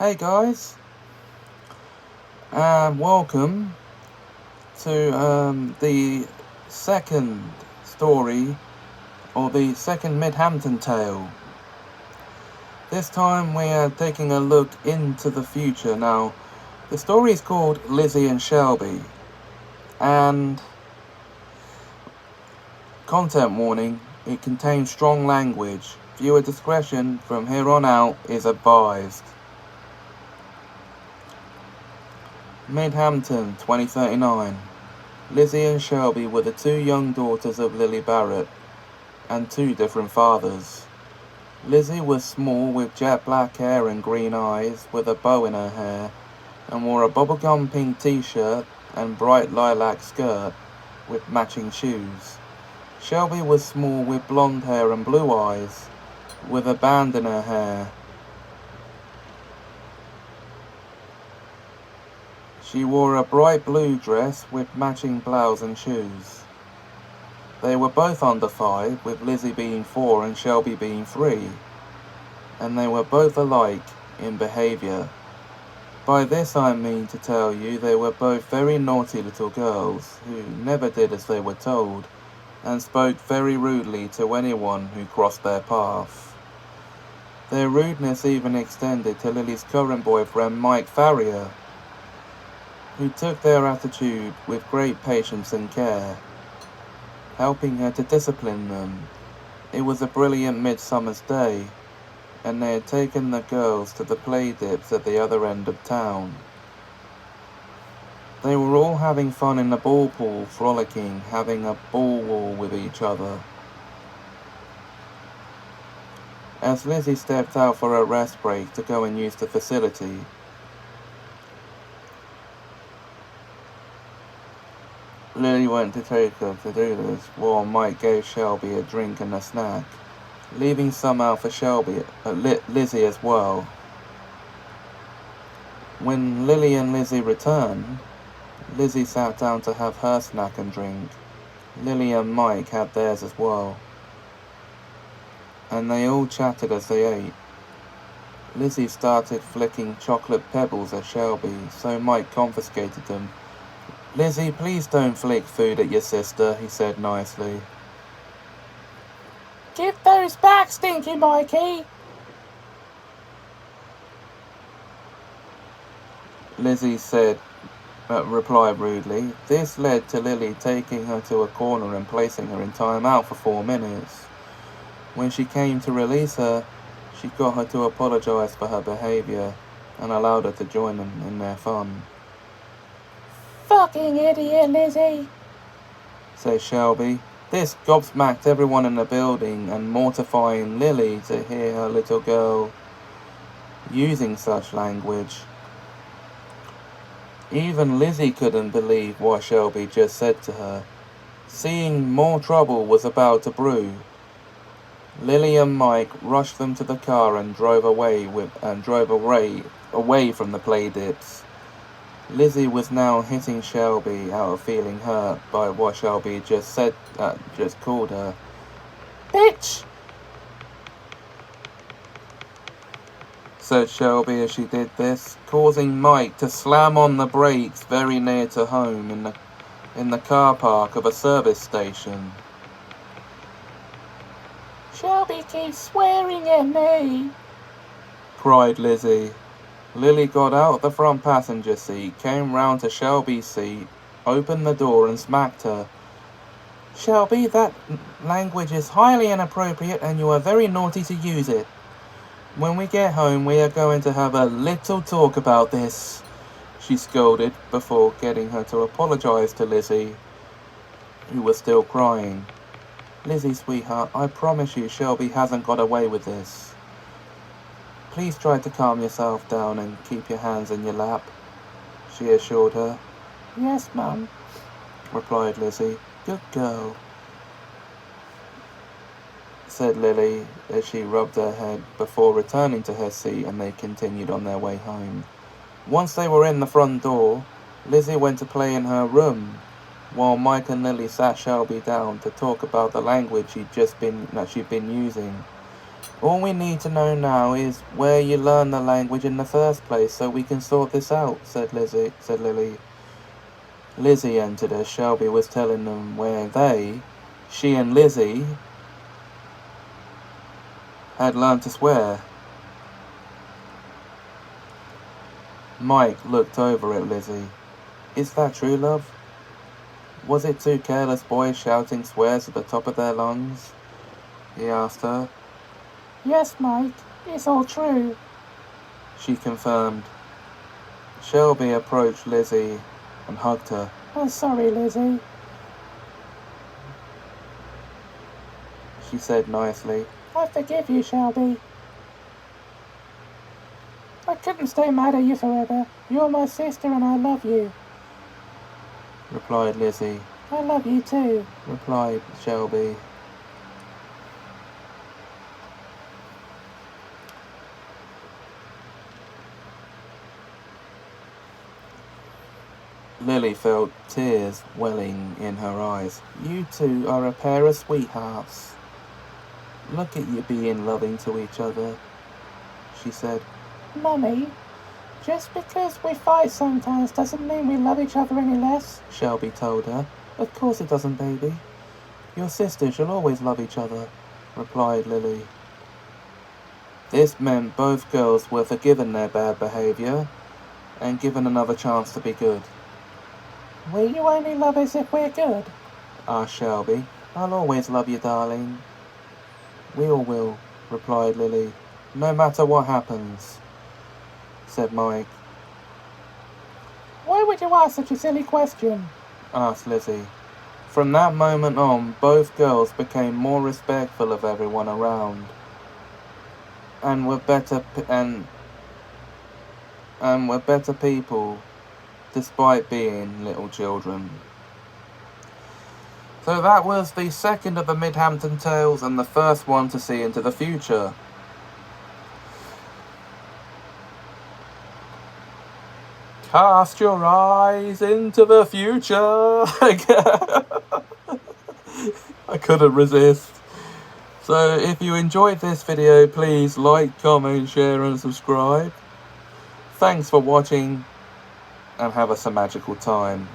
Hey guys, and welcome to the second story, or the second Midhampton tale. This time we are taking a look into the future. Now, the story is called Lizzie and Shelby, and content warning, it contains strong language. Viewer discretion from here on out is advised. Midhampton, 2039. Lizzie and Shelby were the two young daughters of Lily Barrett, and two different fathers. Lizzie was small with jet black hair and green eyes, with a bow in her hair, and wore a bubblegum pink t-shirt and bright lilac skirt with matching shoes. Shelby was small with blonde hair and blue eyes, with a band in her hair. She wore a bright blue dress with matching blouse and shoes. They were both under 5, with Lizzie being 4 and Shelby being 3, and they were both alike in behaviour. By this I mean to tell you they were both very naughty little girls, who never did as they were told, and spoke very rudely to anyone who crossed their path. Their rudeness even extended to Lily's current boyfriend Mike Farrier, who took their attitude with great patience and care, helping her to discipline them. It was a brilliant midsummer's day, and they had taken the girls to the play dips at the other end of town. They were all having fun in the ball pool, frolicking, having a ball war with each other. As Lizzie stepped out for a rest break to go and use the facility, Lily went to take her to do this, while Mike gave Shelby a drink and a snack, leaving some out for Lizzie as well. When Lily and Lizzie returned, Lizzie sat down to have her snack and drink. Lily and Mike had theirs as well, and they all chatted as they ate. Lizzie started flicking chocolate pebbles at Shelby, so Mike confiscated them. "Lizzie, please don't flick food at your sister," he said nicely. "Give those back, Stinky Mikey!" Lizzie replied rudely. This led to Lily taking her to a corner and placing her in time out for 4 minutes. When she came to release her, she got her to apologize for her behavior and allowed her to join them in their fun. "Fucking idiot, Lizzie," said Shelby. This gobsmacked everyone in the building, and mortifying Lily to hear her little girl using such language. Even Lizzie couldn't believe what Shelby just said to her, seeing more trouble was about to brew. Lily and Mike rushed them to the car and drove away from the play dips. Lizzie was now hitting Shelby out of feeling hurt by what Shelby just called her. "Bitch!" said Shelby as she did this, causing Mike to slam on the brakes very near to home in the car park of a service station. "Shelby keeps swearing at me," cried Lizzie. Lily got out of the front passenger seat, came round to Shelby's seat, opened the door and smacked her. "Shelby, that language is highly inappropriate and you are very naughty to use it. When we get home we are going to have a little talk about this," she scolded before getting her to apologize to Lizzie, who was still crying. "Lizzie, sweetheart, I promise you Shelby hasn't got away with this. Please try to calm yourself down and keep your hands in your lap," she assured her. "Yes, Mum," replied Lizzie. "Good girl," said Lily as she rubbed her head before returning to her seat, and they continued on their way home. Once they were in the front door, Lizzie went to play in her room, while Mike and Lily sat Shelby down to talk about the language she'd been using. All we need to know now is where you learned the language in the first place so we can sort this out, said Lily. Lizzie entered as Shelby was telling them where she and Lizzie, had learned to swear. Mike looked over at Lizzie. Is that true, love? Was it two careless boys shouting swears at the top of their lungs? He asked her. Yes, Mike, it's all true. She confirmed. Shelby approached Lizzie and hugged her. Oh, sorry, Lizzie. She said nicely. I forgive you, Shelby. I couldn't stay mad at you forever. You're my sister and I love you. Replied Lizzie. I love you too. Replied Shelby. Lily felt tears welling in her eyes. You two are a pair of sweethearts. Look at you being loving to each other, she said. Mummy, just because we fight sometimes doesn't mean we love each other any less, Shelby told her. Of course it doesn't, baby. Your sisters shall always love each other, replied Lily. This meant both girls were forgiven their bad behaviour and given another chance to be good. Will you only love us if we're good? Asked Shelby. I'll always love you, darling. We all will, replied Lily. No matter what happens, said Mike. Why would you ask such a silly question? Asked Lizzie. From that moment on, both girls became more respectful of everyone around, and were better people, despite being little children. So that was the second of the Midhampton Tales and the first one to see into the future. Cast your eyes into the future. I couldn't resist. So if you enjoyed this video, please like, comment, share and subscribe. Thanks for watching and have a magical time.